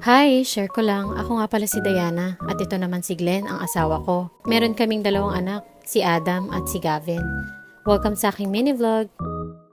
Hi, share ko lang. Ako nga pala si Diana at ito naman si Glenn, ang asawa ko. Meron kaming dalawang anak, si Adam at si Gavin. Welcome sa aking mini vlog.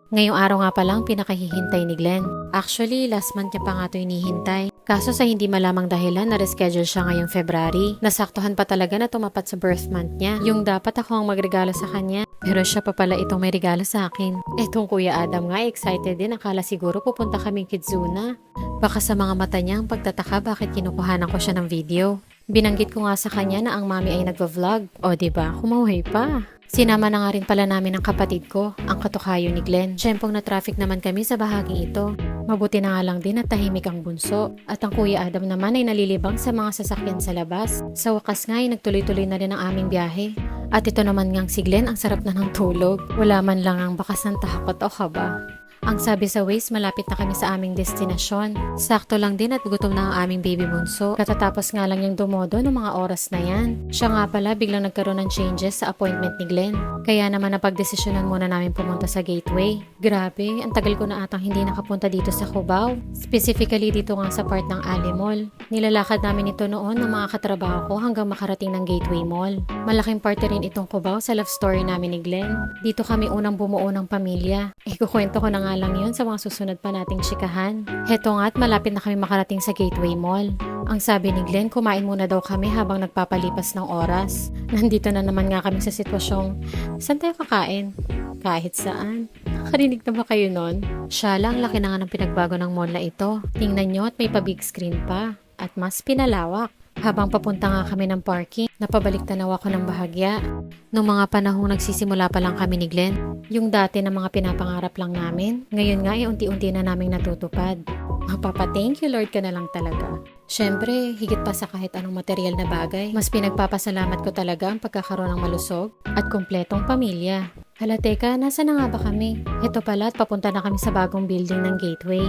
Ngayong araw nga palang pinakahihintay ni Glenn. Actually, last month niya pa nga ito hinihintay. Kaso sa hindi malamang dahilan na reschedule siya ngayong February. Nasaktuhan pa talaga na tumapat sa birth month niya. Yung dapat ako ang magregalo sa kanya. Pero siya pa pala itong may regalo sa akin. Etong Kuya Adam nga excited din. Akala siguro pupunta kaming Kidzuna. Baka sa mga mata niya ang pagtataka bakit kinukuhanan ko siya ng video. Binanggit ko nga sa kanya na ang mami ay nagva-vlog. O diba, kumaway pa. Sinama na nga rin pala namin ang kapatid ko, ang katukayo ni Glenn. Siyempong na traffic naman kami sa bahaging ito. Mabuti na nga lang din at tahimik ang bunso. At ang Kuya Adam naman ay nalilibang sa mga sasakyan sa labas. Sa wakas nga ay nagtuloy-tuloy na rin ang aming biyahe. At ito naman ngang si Glenn ang sarap na ng tulog. Wala man lang ang bakas ng takot o kaba. Ang sabi sa Waze, malapit na kami sa aming destinasyon. Sakto lang din at gutom na ang aming baby bunso. Katatapos nga lang yung dumodo ng mga oras na yan. Siya nga pala biglang nagkaroon ng changes sa appointment ni Glenn. Kaya naman napagdesisyonan muna namin pumunta sa Gateway. Grabe, ang tagal ko na atang hindi nakapunta dito sa Cubao. Specifically dito nga sa part ng Ali Mall. Nilalakad namin ito noon ng mga katrabaho ko hanggang makarating ng Gateway Mall. Malaking parte rin itong Cubao sa love story namin ni Glenn. Dito kami unang bumuo ng pamilya. Ikukwento ko na nga lang yun sa mga susunod pa nating chikahan. Heto nga at malapit na kami makarating sa Gateway Mall. Ang sabi ni Glenn, kumain muna daw kami habang nagpapalipas ng oras. Nandito na naman nga kami sa sitwasyong, saan tayo kakain? Kahit saan. Nakarinig na ba kayo nun? Siya lang, laki na nga ng pinagbago ng mall na ito. Tingnan nyo at may pa big screen pa. At mas pinalawak. Habang papunta nga kami ng parking, napabalik tanaw ako ng bahagya. Noong mga panahong nagsisimula pa lang kami ni Glenn, yung dati na mga pinapangarap lang namin, ngayon nga ay unti-unti na naming natutupad. Magpapa-thank you Lord ka na lang talaga. Siyempre, higit pa sa kahit anong material na bagay, mas pinagpapasalamat ko talaga ang pagkakaroon ng malusog at kumpletong pamilya. Hala teka, nasa na nga ba kami? Ito pala at papunta na kami sa bagong building ng Gateway.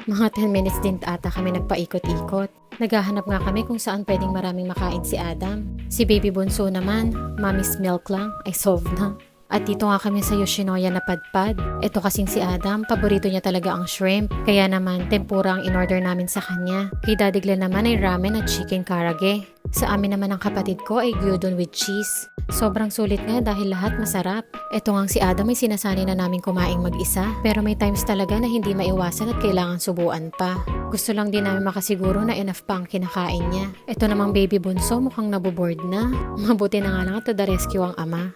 Mga 10 minutes din ata kami nagpaikot-ikot. Naghahanap nga kami kung saan pwedeng maraming makain si Adam. Si Baby Bunso naman, Mommy's Milk lang, ay solved na. At dito nga kami sa Yoshinoya na padpad. Ito kasing si Adam, paborito niya talaga ang shrimp. Kaya naman, tempura ang in-order namin sa kanya. Kay Daddy Glenn naman ay ramen at chicken karage. Sa amin naman ang kapatid ko ay gyudon with cheese. Sobrang sulit nga dahil lahat masarap. Ito ngang si Adam ay sinasani na namin kumaing mag-isa. Pero may times talaga na hindi maiwasan at kailangan subuan pa. Gusto lang din namin makasiguro na enough pa ang kinakain niya. Ito namang baby bunso mukhang naboboard na. Mabuti na nga lang at to the rescue ang ama.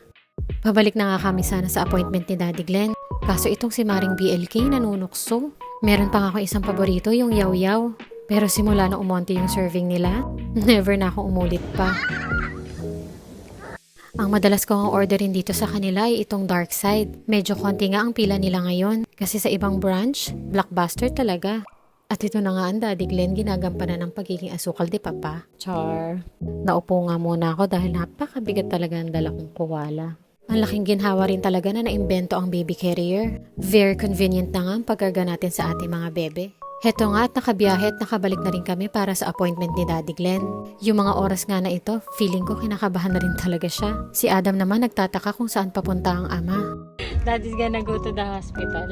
Pabalik na nga kami sana sa appointment ni Daddy Glenn. Kaso itong si Maring BLK nanunukso. Meron pa nga ako isang paborito, yung yaw-yaw. Pero simula na umonti yung serving nila, never na akong umulit pa. Ang madalas kong orderin dito sa kanila ay itong dark side. Medyo konti nga ang pila nila ngayon. Kasi sa ibang branch, blockbuster talaga. At ito na nga ang Daddy Glenn ginagampanan ng pagiging asukal di papa. Char. Naupo nga muna ako dahil napakabigat talaga ang dala kong kuwala. Ang laking ginhawa rin talaga na naimbento ang baby carrier. Very convenient na nga ang pagkarga natin sa ating mga bebe. Heto nga at nakabiyahe at nakabalik na rin kami para sa appointment ni Daddy Glenn. Yung mga oras nga na ito, feeling ko kinakabahan na rin talaga siya. Si Adam naman nagtataka kung saan papunta ang ama. Daddy's gonna go to the hospital.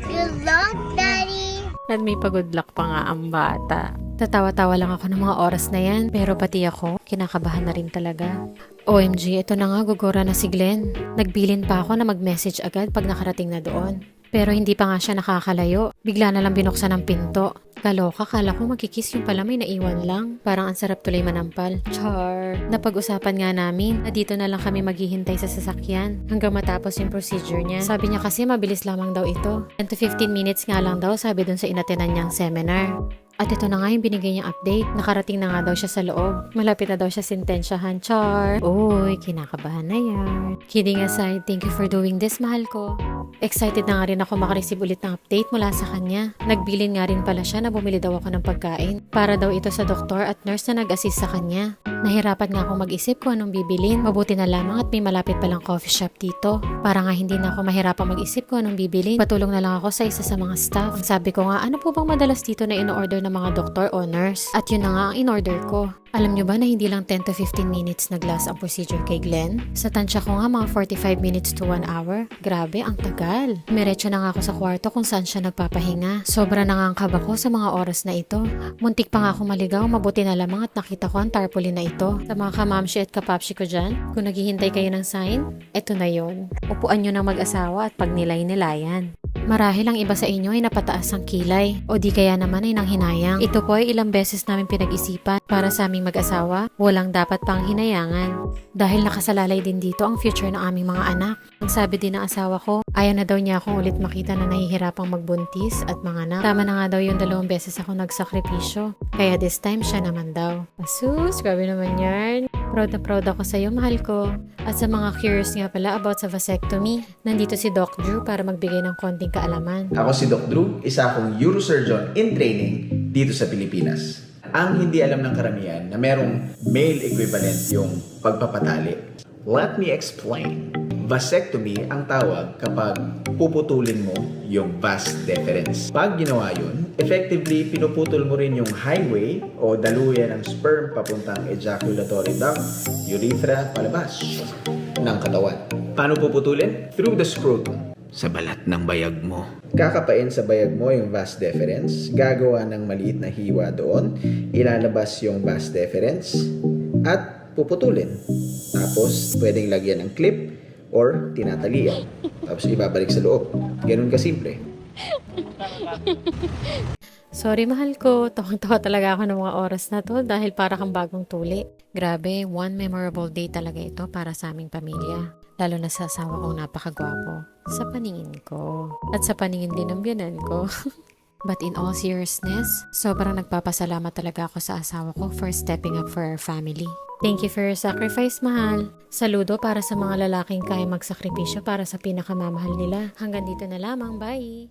Good luck, Daddy! At may pag-good luck pa nga ang bata. Tatawa-tawa lang ako ng mga oras na yan, pero pati ako, kinakabahan na rin talaga. OMG, ito na nga, gugura na si Glenn. Nagbilin pa ako na mag-message agad pag nakarating na doon. Pero hindi pa nga siya nakakalayo. Bigla na lang binuksan ang pinto. Kaloka, kala ko magkikiss yung pala may naiwan lang. Parang ang sarap tuloy manampal. Char. Napag-usapan nga namin na dito na lang kami maghihintay sa sasakyan hanggang matapos yung procedure niya. Sabi niya kasi mabilis lamang daw ito. 10 to 15 minutes nga lang daw sabi dun sa inatenan niyang seminar. At ito na nga yung binigay niyang update. Nakarating na nga daw siya sa loob. Malapit na daw siya sintensyahan. Char. Uy, kinakabahan na yan. Kidding aside, thank you for doing this, mahal ko. Excited na nga rin ako makareceive ulit ng update mula sa kanya. Nagbilin nga rin pala siya na bumili daw ako ng pagkain. Para daw ito sa doktor at nurse na nag-assist sa kanya. Nahirapan nga akong mag-isip kung anong bibilin. Mabuti na lamang at may malapit palang coffee shop dito. Para nga hindi na ako mahirapang mag-isip kung anong bibilin. Patulong na lang ako sa isa sa mga staff. Ang sabi ko nga, ano po bang madalas dito na in-order ng mga doktor o nurse? At yun na nga ang in-order ko. Alam nyo ba na hindi lang 10 to 15 minutes nag-last ang procedure kay Glenn? Sa tansya ko nga mga 45 minutes to 1 hour. Grabe, ang tagal. Diretso na nga ako sa kwarto kung saan siya nagpapahinga. Sobra nangangkab ako sa mga oras na ito. Muntik pa nga ako maligaw, mabuti na lamang at nakita ko ang tarpaulin na ito. Sa mga kamamshi at kapapshi ko dyan, kung naghihintay kayo ng sign, eto na yon. Upuan nyo ng mag-asawa at pagnilay-nilayan. Marahil ang iba sa inyo ay napataas ang kilay o di kaya naman ay nanghinayang. Ito po ay ilang beses namin pinag-isipan para sa aming mag-asawa. Walang dapat pang hinayangan. Dahil nakasalalay din dito ang future ng aming mga anak. Ang sabi din ng asawa ko, ayaw na daw niya akong ulit makita na nahihirapang magbuntis at manganak. Tama na nga daw yung 2 beses ako nagsakripisyo. Kaya this time siya naman daw. Asus, grabe naman yan. Proud na proud ako sa iyo, mahal ko. At sa mga curious nga pala about sa vasectomy, nandito si Doc Drew para magbigay ng konting kaalaman. Ako si Doc Drew, isa akong neurosurgeon in training dito sa Pilipinas. Ang hindi alam ng karamihan na merong male equivalent yung pagpapatali. Let me explain. Vasectomy ang tawag kapag puputulin mo yung vas deferens. Pag ginawa yun, effectively pinuputol mo rin yung highway o daluyan ng sperm papuntang ejaculatory duct, urethra, palabas ng katawan. Paano puputulin? Through the scrotum. Sa balat ng bayag mo. Kakapain sa bayag mo yung vas deferens, gagawa ng maliit na hiwa doon, ilalabas yung vas deferens, at puputulin. Tapos, pwedeng lagyan ng clip or tinatalian. Tapos, ibabalik sa loob. Ganun kasimple. Sorry mahal ko, tawang-tawa talaga ako ng mga oras na to dahil para kang bagong tuli. Grabe, one memorable day talaga ito para sa aming pamilya. Lalo na sa asawa kong napakagwapo. Sa paningin ko. At sa paningin din ng biyanan ko. But in all seriousness, sobrang nagpapasalamat talaga ako sa asawa ko for stepping up for our family. Thank you for your sacrifice, mahal. Saludo para sa mga lalaking kaya magsakripisyo para sa pinakamamahal nila. Hanggang dito na lamang, bye!